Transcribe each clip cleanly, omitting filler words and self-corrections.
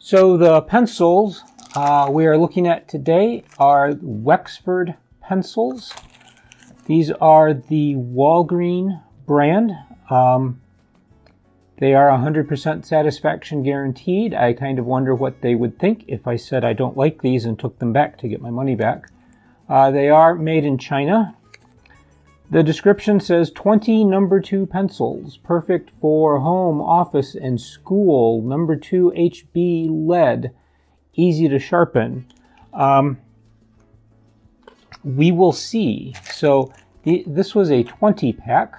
So the pencils we are looking at today are Wexford pencils. These are the Walgreens brand. They are 100% satisfaction guaranteed. I kind of wonder what they would think if I said I don't like these and took them back to get my money back. They are made in China. The description says 20 number 2 pencils, perfect for home, office, and school. Number 2 HB lead, easy to sharpen. We will see. So this was a 20 pack.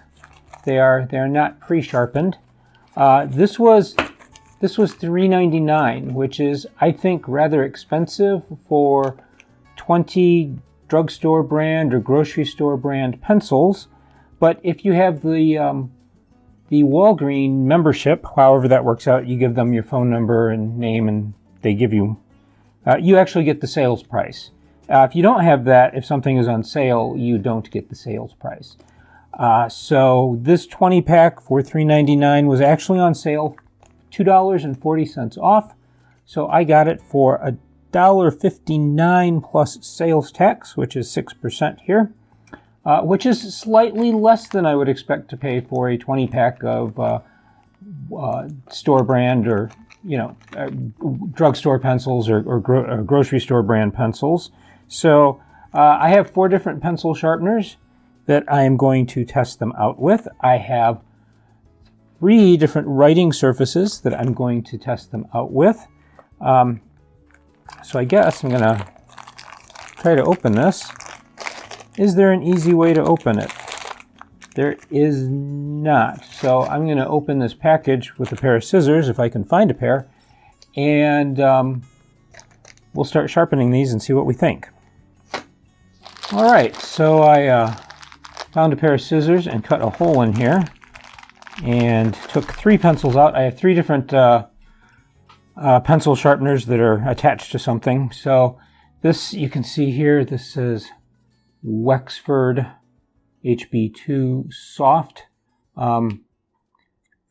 They are not pre-sharpened. This was $3.99, which is, I think, rather expensive for 20 drugstore brand or grocery store brand pencils. But if you have the Walgreens membership, however that works out, you give them your phone number and name, and they give you, you actually get the sales price. If you don't have that, if something is on sale, you don't get the sales price. So this 20 pack for $3.99 was actually on sale, $2.40 off. So I got it for $1.59 plus sales tax, which is 6% here, which is slightly less than I would expect to pay for a 20 pack of store brand or drugstore pencils or grocery store brand pencils. So I have 4 different pencil sharpeners that I am going to test them out with. I have 3 different writing surfaces that I'm going to test them out with. So I guess I'm going to try to open this. Is there an easy way to open it? There is not. So I'm going to open this package with a pair of scissors, if I can find a pair, and we'll start sharpening these and see what we think. All right, so I found a pair of scissors and cut a hole in here and took 3 pencils out. I have 3 different pencil sharpeners that are attached to something. So this, you can see here, this is Wexford HB2 Soft.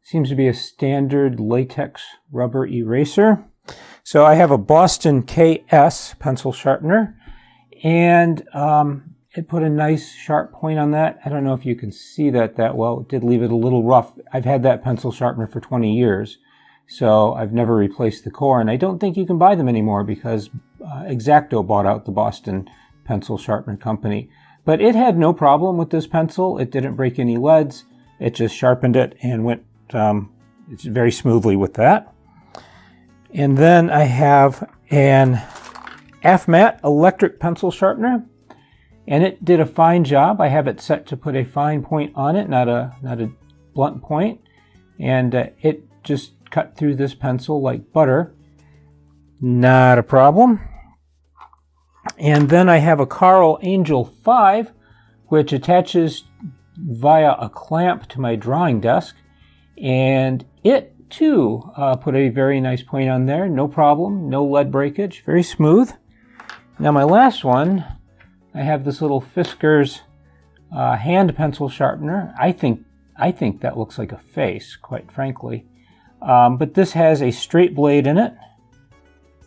Seems to be a standard latex rubber eraser. So I have a Boston KS pencil sharpener, and it put a nice sharp point on that. I don't know if you can see that well. It did leave it a little rough. I've had that pencil sharpener for 20 years, so I've never replaced the core, and I don't think you can buy them anymore because X-Acto bought out the Boston pencil sharpener company. But it had no problem with this pencil. It didn't break any leads. It just sharpened it and went it's very smoothly with that. And then I have an AFMAT electric pencil sharpener, and it did a fine job. I have it set to put a fine point on it, not a blunt point, and it just cut through this pencil like butter. Not a problem. And then I have a Carl Angel 5, which attaches via a clamp to my drawing desk, and it too put a very nice point on there. No problem, no lead breakage, very smooth. Now my last one, I have this little Fiskars hand pencil sharpener. I think that looks like a face, quite frankly. But this has a straight blade in it,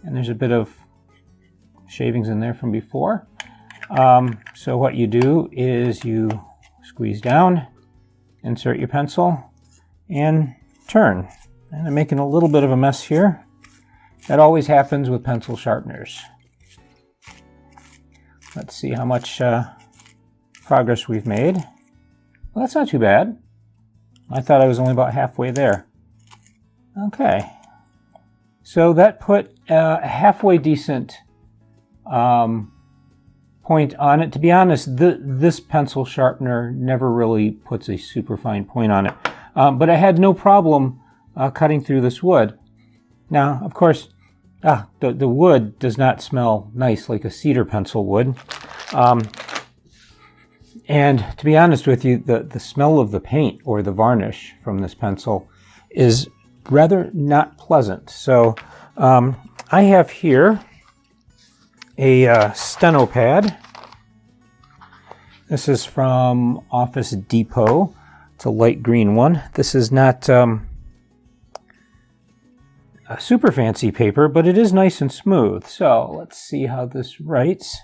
and there's a bit of shavings in there from before. So what you do is you squeeze down, insert your pencil, and turn. And I'm making a little bit of a mess here. That always happens with pencil sharpeners. Let's see how much progress we've made. Well, that's not too bad. I thought I was only about halfway there. Okay. So that put a halfway decent point on it. To be honest, this pencil sharpener never really puts a super fine point on it. But I had no problem cutting through this wood. Now, of course, the wood does not smell nice like a cedar pencil would. And to be honest with you, the smell of the paint or the varnish from this pencil is rather not pleasant. So I have here a steno pad. This is from Office Depot. It's a light green one. This is not a super fancy paper, but it is nice and smooth. So let's see how this writes.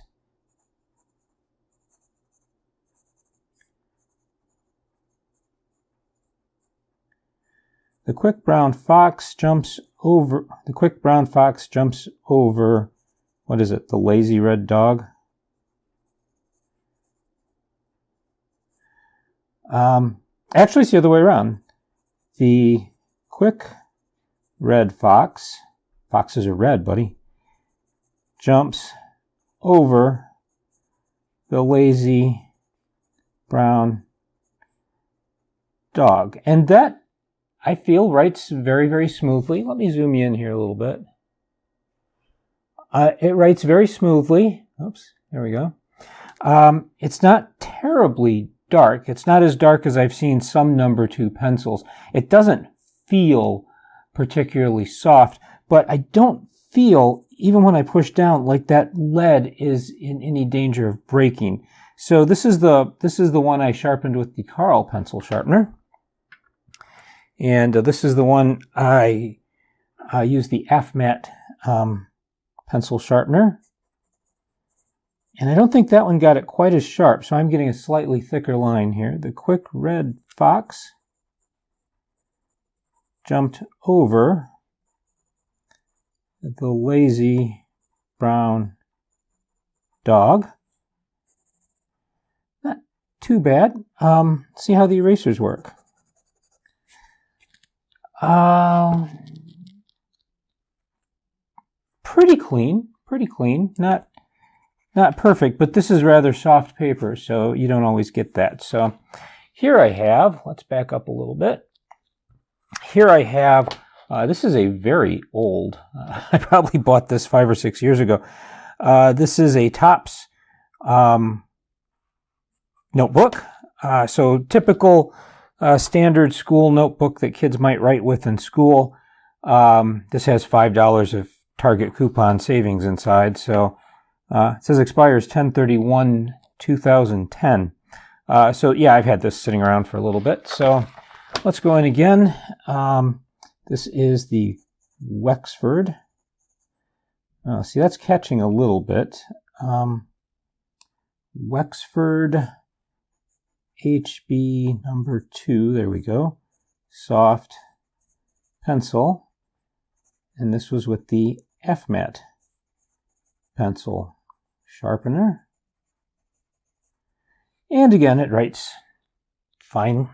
The quick brown fox jumps over, what is it, the lazy red dog? Actually, it's the other way around. The quick red fox, foxes are red, buddy, jumps over the lazy brown dog. And that, I feel, writes very, very smoothly. Let me zoom you in here a little bit. It writes very smoothly. Oops, there we go. It's not terribly dark. It's not as dark as I've seen some number 2 pencils. It doesn't feel particularly soft, but I don't feel, even when I push down, like that lead is in any danger of breaking. So this is the one I sharpened with the Carl pencil sharpener. And this is the one I used the F-Matte pencil sharpener. And I don't think that one got it quite as sharp, so I'm getting a slightly thicker line here. The quick red fox jumped over the lazy brown dog. Not too bad. See how the erasers work. Pretty clean. Not perfect, but this is rather soft paper, so you don't always get that. So here I have, let's back up a little bit. Here I have, this is a very old, I probably bought this 5 or 6 years ago. This is a Topps notebook. So typical standard school notebook that kids might write with in school. This has $5 of Target coupon savings inside. So it says expires 10/31/2010. So yeah, I've had this sitting around for a little bit. So let's go in again. This is the Wexford. See, that's catching a little bit. Wexford HB number 2. There we go. Soft pencil. And this was with the F-Matte pencil sharpener. And again, it writes fine,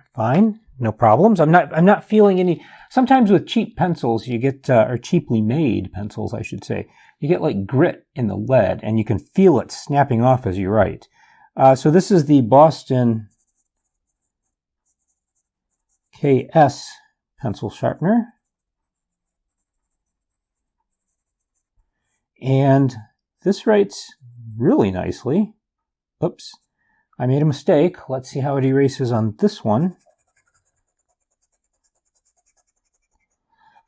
no problems. I'm not feeling any. Sometimes with cheap pencils, you get, or cheaply made pencils, I should say, you get like grit in the lead, and you can feel it snapping off as you write. So this is the Boston KS pencil sharpener. And this writes really nicely. Oops, I made a mistake. Let's see how it erases on this one.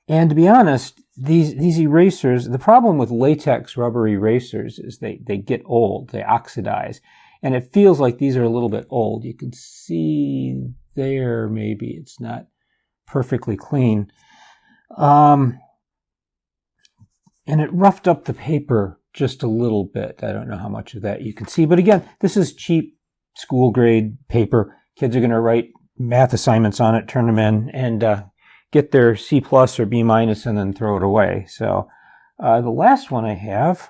And to be honest, these erasers, the problem with latex rubber erasers is they get old, they oxidize. And it feels like these are a little bit old. You can see there maybe it's not perfectly clean. And it roughed up the paper just a little bit. I don't know how much of that you can see. But again, this is cheap school grade paper. Kids are going to write math assignments on it, turn them in, and get their C+ or B- and then throw it away. So the last one I have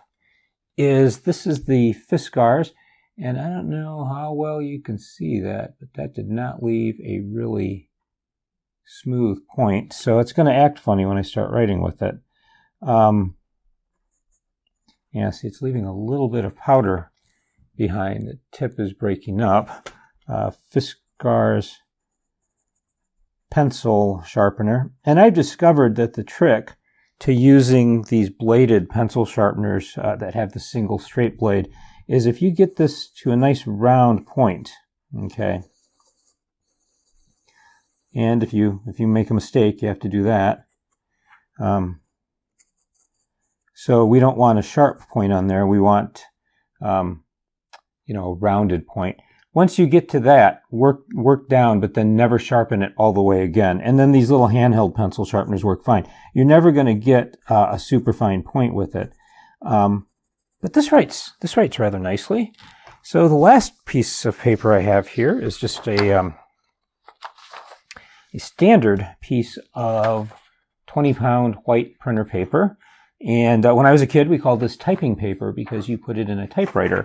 is, this is the Fiskars. And I don't know how well you can see that, but that did not leave a really smooth point. So it's going to act funny when I start writing with it. Yeah, see, it's leaving a little bit of powder behind. The tip is breaking up. Fiskars pencil sharpener. And I've discovered that the trick to using these bladed pencil sharpeners that have the single straight blade is if you get this to a nice round point, okay? And if you make a mistake, you have to do that. So we don't want a sharp point on there. We want, a rounded point. once you get to that, work down, but then never sharpen it all the way again. And then these little handheld pencil sharpeners work fine. You're never going to get a super fine point with it. But this writes rather nicely. So the last piece of paper I have here is just a standard piece of 20-pound white printer paper. And when I was a kid, we called this typing paper because you put it in a typewriter.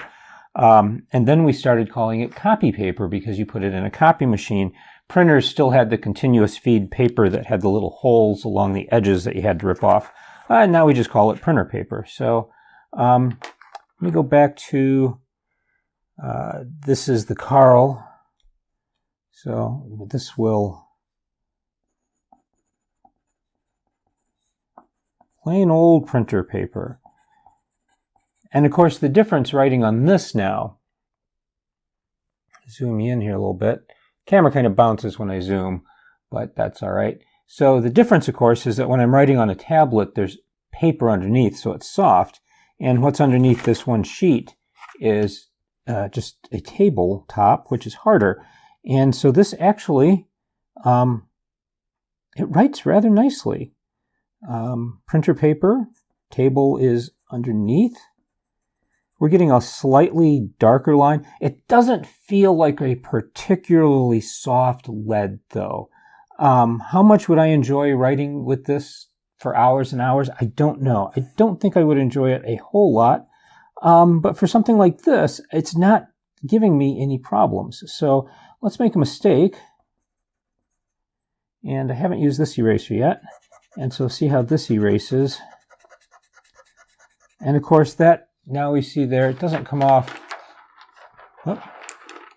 And then we started calling it copy paper because you put it in a copy machine. Printers still had the continuous feed paper that had the little holes along the edges that you had to rip off. And now we just call it printer paper. So let me go back to, this is the Carl. So this will, plain old printer paper. And of course the difference writing on this now, zoom in here a little bit. Camera kind of bounces when I zoom, but that's all right. So the difference, of course, is that when I'm writing on a tablet, there's paper underneath, so it's soft. And what's underneath this one sheet is just a tabletop, which is harder. And so this actually, it writes rather nicely. Printer paper, table is underneath. We're getting a slightly darker line. It doesn't feel like a particularly soft lead, though. How much would I enjoy writing with this for hours and hours? I don't know. I don't think I would enjoy it a whole lot. But for something like this, it's not giving me any problems. So let's make a mistake. And I haven't used this eraser yet. And so see how this erases. And of course that, now we see there, it doesn't come off. Oh,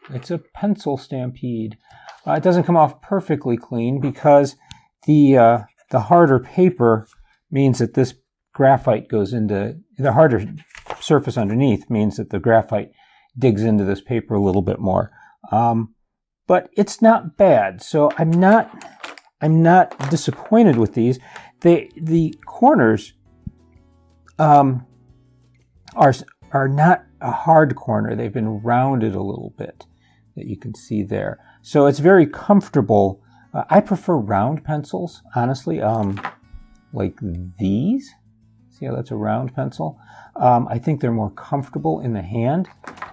it's a pencil stampede. It doesn't come off perfectly clean because the harder paper means that this graphite goes into, the harder surface underneath means that the graphite digs into this paper a little bit more. But it's not bad. So I'm not disappointed with these. The corners are not a hard corner. They've been rounded a little bit that you can see there. So it's very comfortable. I prefer round pencils, honestly, like these. See how that's a round pencil? I think they're more comfortable in the hand.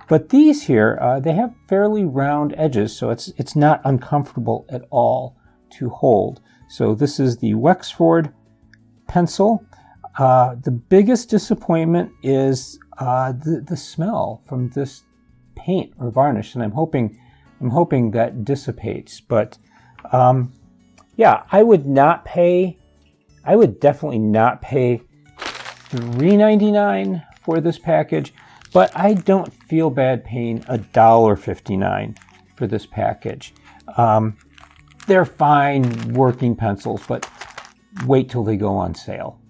But these here, they have fairly round edges, so it's not uncomfortable at all to hold. So this is the Wexford pencil. The biggest disappointment is the smell from this paint or varnish, and I'm hoping that dissipates. But yeah, I would definitely not pay $3.99 for this package, but I don't feel bad paying $1.59 for this package. They're fine working pencils, but wait till they go on sale.